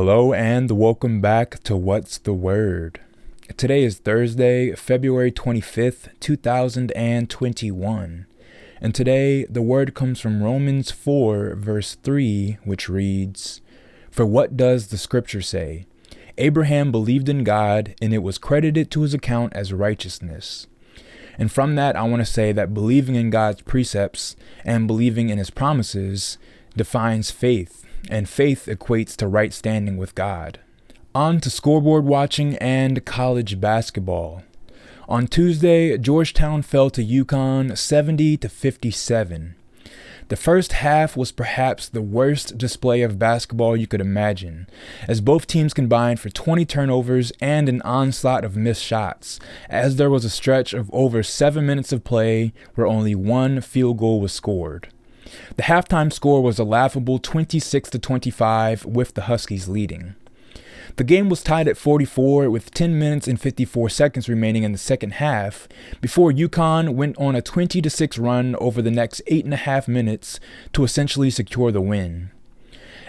Hello and welcome back to What's the Word. Today is Thursday, February 25th, 2021. And today the word comes from Romans 4, verse 3, which reads, "For what does the scripture say? Abraham believed in God, and it was credited to his account as righteousness." And from that, I want to say that believing in God's precepts and believing in his promises defines faith, and faith equates to right standing with God. On to scoreboard watching and college basketball. On Tuesday, Georgetown fell to UConn 70-57. The first half was perhaps the worst display of basketball you could imagine, as both teams combined for 20 turnovers and an onslaught of missed shots, as there was a stretch of over 7 minutes of play where only one field goal was scored. The halftime score was a laughable 26-25, with the Huskies leading. The game was tied at 44 with 10 minutes and 54 seconds remaining in the second half before UConn went on a 20-6 run over the next 8.5 minutes to essentially secure the win.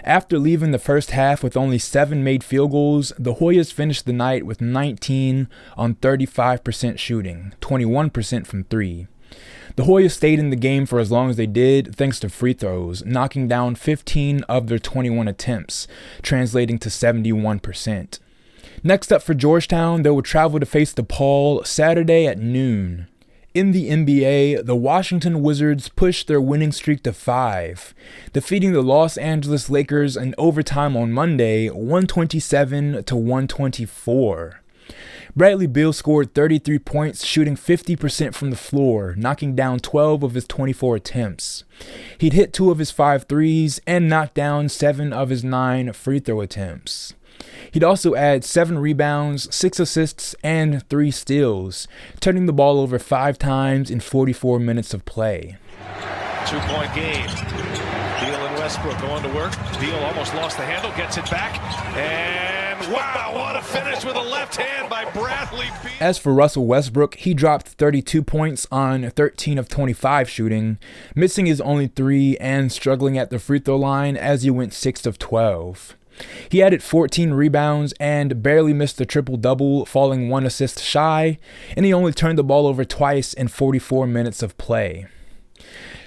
After leaving the first half with only 7 made field goals, the Hoyas finished the night with 19 on 35% shooting, 21% from 3. The Hoyas stayed in the game for as long as they did thanks to free throws, knocking down 15 of their 21 attempts, translating to 71%. Next up for Georgetown, they will travel to face DePaul Saturday at noon. In the NBA, the Washington Wizards pushed their winning streak to 5, defeating the Los Angeles Lakers in overtime on Monday, 127-124. Bradley Beal scored 33 points, shooting 50% from the floor, knocking down 12 of his 24 attempts. He'd hit 2 of his 5 threes and knocked down 7 of his 9 free throw attempts. He'd also add 7 rebounds, 6 assists, and 3 steals, turning the ball over 5 times in 44 minutes of play. 2-point game. Beal and Westbrook going to work. Beal almost lost the handle, gets it back, and wow, what a finish with a left hand by Bradley Beal. As for Russell Westbrook, he dropped 32 points on 13 of 25 shooting, missing his only 3 and struggling at the free throw line as he went 6 of 12. He added 14 rebounds and barely missed the triple-double, falling 1 assist shy, and he only turned the ball over twice in 44 minutes of play.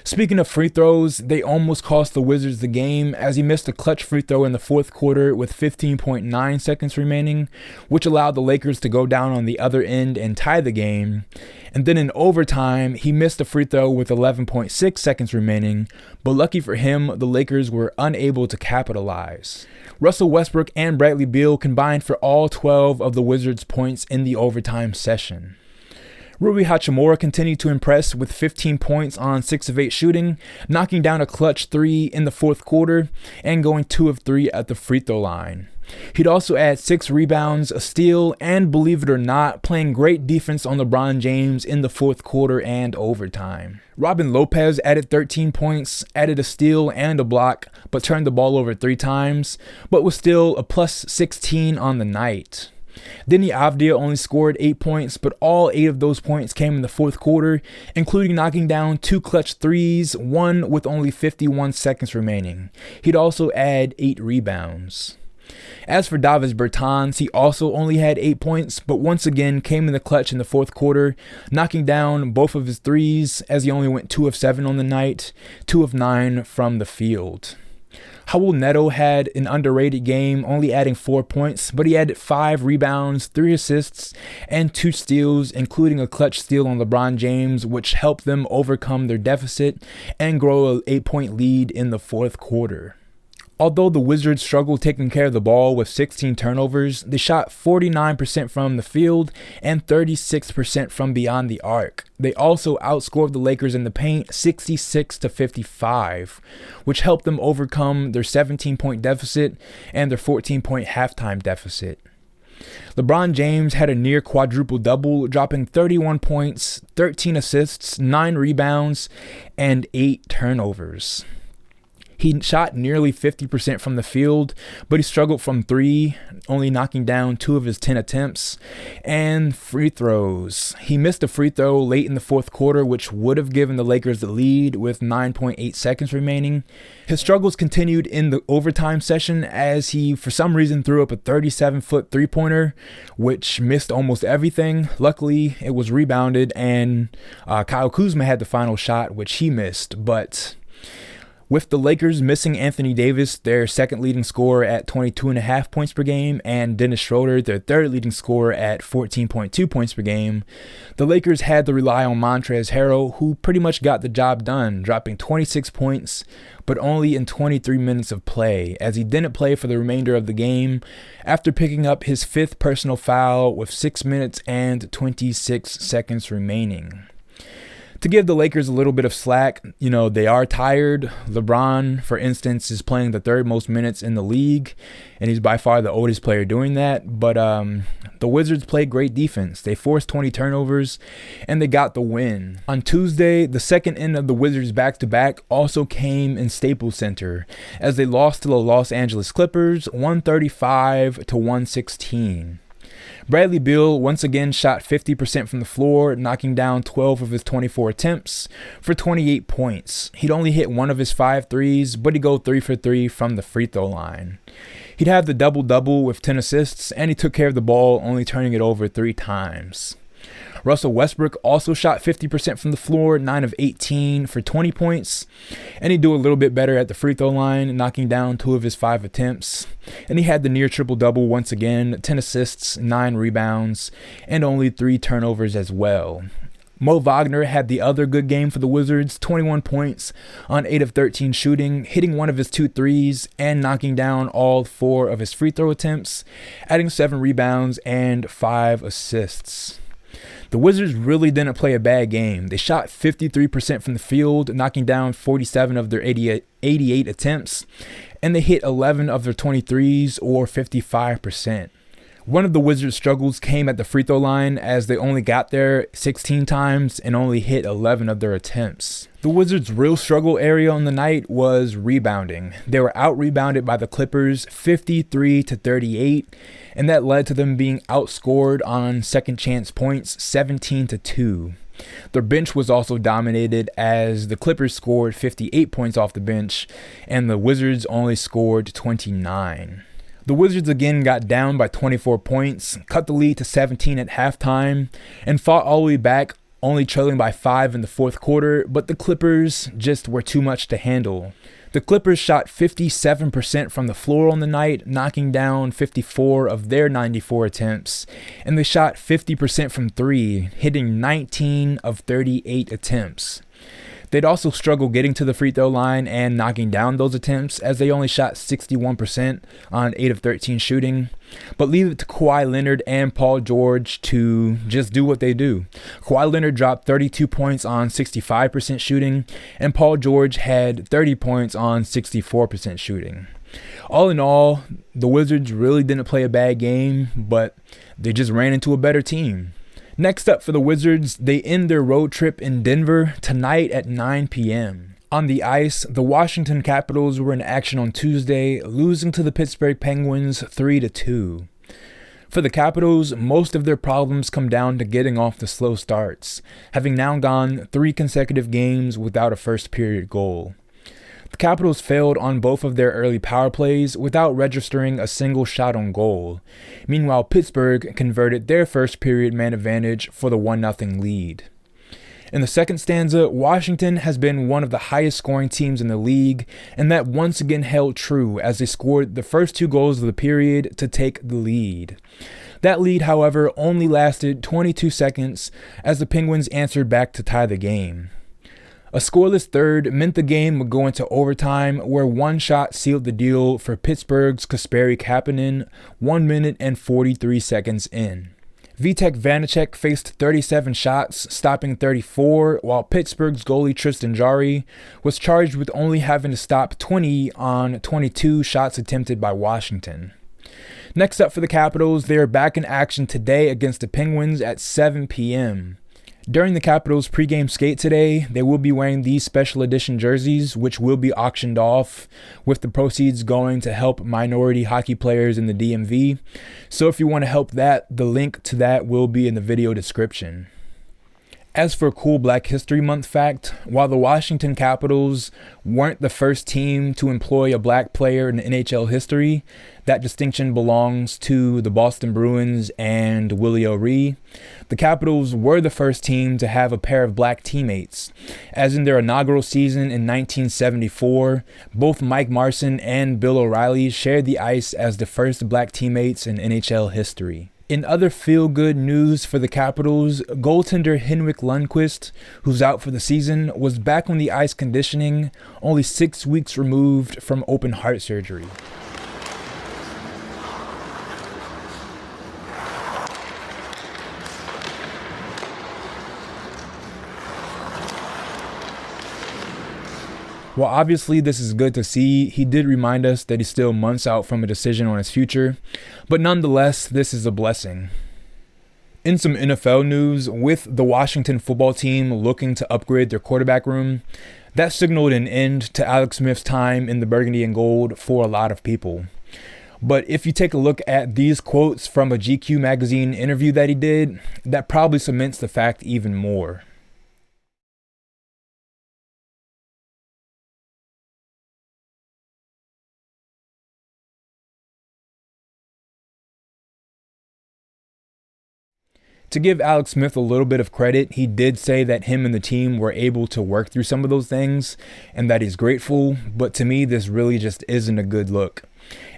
Speaking of free throws, they almost cost the Wizards the game as he missed a clutch free throw in the fourth quarter with 15.9 seconds remaining, which allowed the Lakers to go down on the other end and tie the game. And then in overtime, he missed a free throw with 11.6 seconds remaining, but lucky for him, the Lakers were unable to capitalize. Russell Westbrook and Bradley Beal combined for all 12 of the Wizards' points in the overtime session. Rui Hachimura continued to impress with 15 points on 6 of 8 shooting, knocking down a clutch 3 in the fourth quarter and going 2 of 3 at the free throw line. He'd also add 6 rebounds, a steal, and believe it or not, playing great defense on LeBron James in the fourth quarter and overtime. Robin Lopez added 13 points, added a steal and a block, but turned the ball over 3 times, but was still a plus 16 on the night. Deni Avdija only scored 8 points, but all 8 of those points came in the fourth quarter, including knocking down 2 clutch threes, one with only 51 seconds remaining. He'd also add 8 rebounds. As for Davis Bertans, he also only had 8 points, but once again came in the clutch in the fourth quarter, knocking down both of his threes as he only went 2 of 7 on the night, 2 of 9 from the field. Raul Neto had an underrated game, only adding 4 points, but he added 5 rebounds, 3 assists, and 2 steals, including a clutch steal on LeBron James, which helped them overcome their deficit and grow an 8-point lead in the fourth quarter. Although the Wizards struggled taking care of the ball with 16 turnovers, they shot 49% from the field and 36% from beyond the arc. They also outscored the Lakers in the paint 66-55, which helped them overcome their 17-point deficit and their 14-point halftime deficit. LeBron James had a near quadruple-double, dropping 31 points, 13 assists, 9 rebounds, and 8 turnovers. He shot nearly 50% from the field, but he struggled from three, only knocking down 2 of his 10 attempts. And free throws. He missed a free throw late in the fourth quarter, which would have given the Lakers the lead with 9.8 seconds remaining. His struggles continued in the overtime session as he, for some reason, threw up a 37-foot three-pointer, which missed almost everything. Luckily, it was rebounded, and Kyle Kuzma had the final shot, which he missed, but with the Lakers missing Anthony Davis, their second leading scorer at 22.5 points per game, and Dennis Schroeder, their third leading scorer at 14.2 points per game, the Lakers had to rely on Montrezl Harrell, who pretty much got the job done, dropping 26 points, but only in 23 minutes of play, as he didn't play for the remainder of the game after picking up his 5th personal foul with 6 minutes and 26 seconds remaining. To give the Lakers a little bit of slack, they are tired. LeBron, for instance, is playing the 3rd most minutes in the league, and he's by far the oldest player doing that. But the Wizards played great defense. They forced 20 turnovers, and they got the win. On Tuesday, the second end of the Wizards back-to-back also came in Staples Center, as they lost to the Los Angeles Clippers 135-116. Bradley Beal once again shot 50% from the floor, knocking down 12 of his 24 attempts for 28 points. He'd only hit 1 of his 5 threes, but he'd go 3 for 3 from the free throw line. He'd have the double-double with 10 assists, and he took care of the ball, only turning it over 3 times. Russell Westbrook also shot 50% from the floor, 9 of 18 for 20 points, and he'd do a little bit better at the free throw line, knocking down 2 of his 5 attempts. And he had the near triple-double once again, 10 assists, 9 rebounds, and only 3 turnovers as well. Mo Wagner had the other good game for the Wizards, 21 points on 8 of 13 shooting, hitting 1 of his 2 threes and knocking down all 4 of his free throw attempts, adding 7 rebounds and 5 assists. The Wizards really didn't play a bad game. They shot 53% from the field, knocking down 47 of their 88 attempts, and they hit 11 of their 23s, or 55%. One of the Wizards' struggles came at the free throw line, as they only got there 16 times and only hit 11 of their attempts. The Wizards' real struggle area on the night was rebounding. They were out-rebounded by the Clippers 53-38, and that led to them being outscored on second chance points 17-2. Their bench was also dominated, as the Clippers scored 58 points off the bench and the Wizards only scored 29. The Wizards again got down by 24 points, cut the lead to 17 at halftime, and fought all the way back, only trailing by 5 in the fourth quarter, but the Clippers just were too much to handle. The Clippers shot 57% from the floor on the night, knocking down 54 of their 94 attempts, and they shot 50% from 3, hitting 19 of 38 attempts. They'd also struggle getting to the free throw line and knocking down those attempts, as they only shot 61% on 8 of 13 shooting. But leave it to Kawhi Leonard and Paul George to just do what they do. Kawhi Leonard dropped 32 points on 65% shooting, and Paul George had 30 points on 64% shooting. All in all, the Wizards really didn't play a bad game, but they just ran into a better team. Next up for the Wizards, they end their road trip in Denver tonight at 9 p.m. On the ice, the Washington Capitals were in action on Tuesday, losing to the Pittsburgh Penguins 3-2. For the Capitals, most of their problems come down to getting off the slow starts, having now gone 3 consecutive games without a first period goal. The Capitals failed on both of their early power plays without registering a single shot on goal. Meanwhile, Pittsburgh converted their first period man advantage for the 1-0 lead. In the second stanza, Washington has been one of the highest scoring teams in the league, and that once again held true as they scored the first 2 goals of the period to take the lead. That lead, however, only lasted 22 seconds as the Penguins answered back to tie the game. A scoreless third meant the game would go into overtime, where one shot sealed the deal for Pittsburgh's Kasperi Kapanen 1 minute and 43 seconds in. Vitek Vanacek faced 37 shots, stopping 34, while Pittsburgh's goalie Tristan Jarry was charged with only having to stop 20 on 22 shots attempted by Washington. Next up for the Capitals, they are back in action today against the Penguins at 7 p.m. During the Capitals pregame skate today, they will be wearing these special edition jerseys, which will be auctioned off, with the proceeds going to help minority hockey players in the DMV. So if you want to help that, the link to that will be in the video description. As for a cool Black History Month fact, while the Washington Capitals weren't the first team to employ a black player in NHL history, that distinction belongs to the Boston Bruins and Willie O'Ree. The Capitals were the first team to have a pair of black teammates, as in their inaugural season in 1974, both Mike Marson and Bill O'Reilly shared the ice as the first black teammates in NHL history. In other feel-good news for the Capitals, goaltender Henrik Lundqvist, who's out for the season, was back on the ice conditioning, only 6 weeks removed from open heart surgery. While obviously this is good to see, he did remind us that he's still months out from a decision on his future, but nonetheless, this is a blessing. In some NFL news, with the Washington football team looking to upgrade their quarterback room, that signaled an end to Alex Smith's time in the burgundy and gold for a lot of people. But if you take a look at these quotes from a GQ magazine interview that he did, that probably cements the fact even more. To give Alex Smith a little bit of credit, he did say that him and the team were able to work through some of those things and that he's grateful, but to me, this really just isn't a good look.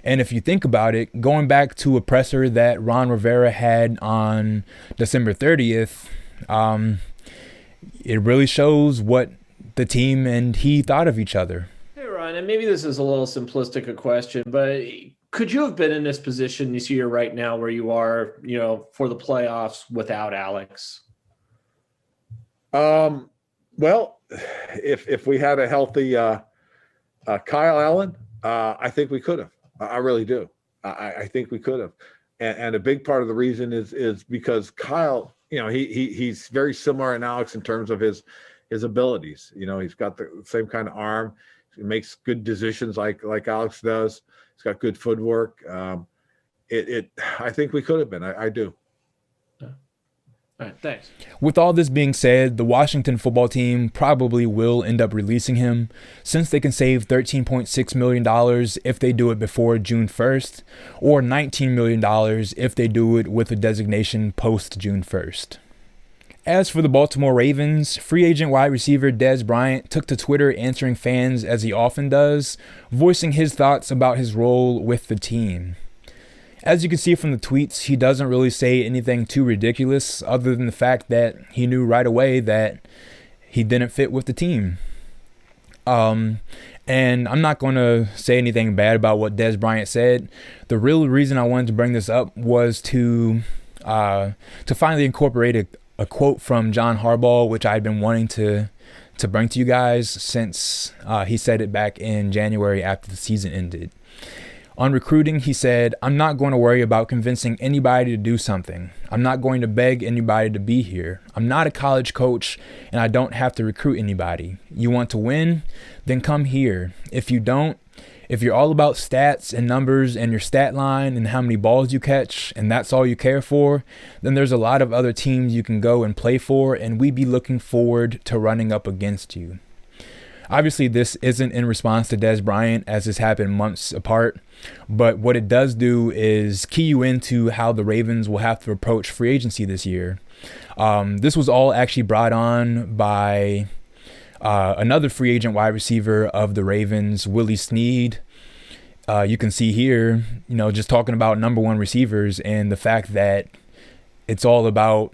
And if you think about it, going back to a presser that Ron Rivera had on December 30th, it really shows what the team and he thought of each other. Hey, Ron, and maybe this is a little simplistic a question, but could you have been in this position this year right now where you are, for the playoffs without Alex? Well, if we had a healthy Kyle Allen, I think we could have. I really do. I think we could have. And a big part of the reason is because Kyle, he's very similar in Alex in terms of his abilities. He's got the same kind of arm. He makes good decisions like Alex does. He's got good footwork. I think we could have been. I do. Yeah. All right, thanks. With all this being said, the Washington football team probably will end up releasing him, since they can save $13.6 million if they do it before June 1st, or $19 million if they do it with a designation post June 1st. As for the Baltimore Ravens, free agent wide receiver Dez Bryant took to Twitter answering fans as he often does, voicing his thoughts about his role with the team. As you can see from the tweets, he doesn't really say anything too ridiculous other than the fact that he knew right away that he didn't fit with the team. And I'm not going to say anything bad about what Dez Bryant said. The real reason I wanted to bring this up was to finally incorporate a quote from John Harbaugh, which I'd been wanting to bring to you guys since he said it back in January after the season ended. On recruiting, he said, "I'm not going to worry about convincing anybody to do something. I'm not going to beg anybody to be here. I'm not a college coach, and I don't have to recruit anybody. You want to win? Then come here. If you don't, if you're all about stats and numbers and your stat line and how many balls you catch, and that's all you care for, then there's a lot of other teams you can go and play for, and we'd be looking forward to running up against you." Obviously, this isn't in response to Dez Bryant, as this happened months apart, but what it does do is key you into how the Ravens will have to approach free agency this year. This was all actually brought on by another free agent wide receiver of the Ravens, Willie Snead. You can see here, just talking about number one receivers and the fact that it's all about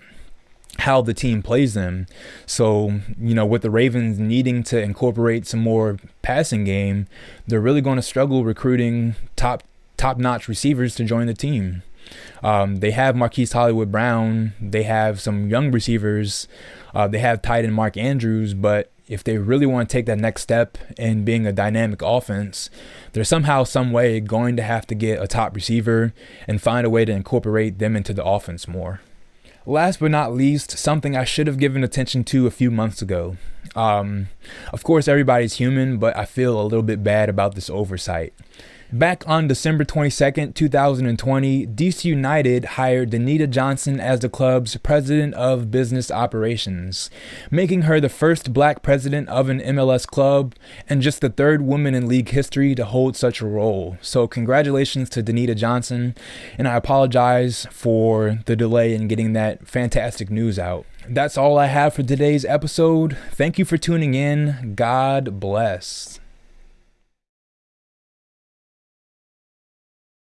how the team plays them. So, with the Ravens needing to incorporate some more passing game, they're really going to struggle recruiting top-notch receivers to join the team. They have Marquise Hollywood Brown. They have some young receivers. They have tight end Mark Andrews, but if they really want to take that next step in being a dynamic offense, they're somehow, some way going to have to get a top receiver and find a way to incorporate them into the offense more. Last but not least, something I should have given attention to a few months ago. Of course, everybody's human, but I feel a little bit bad about this oversight. Back on December 22nd, 2020, DC United hired Danita Johnson as the club's president of business operations, making her the first black president of an MLS club and just the third woman in league history to hold such a role. So congratulations to Danita Johnson, and I apologize for the delay in getting that fantastic news out. That's all I have for today's episode. Thank you for tuning in. God bless.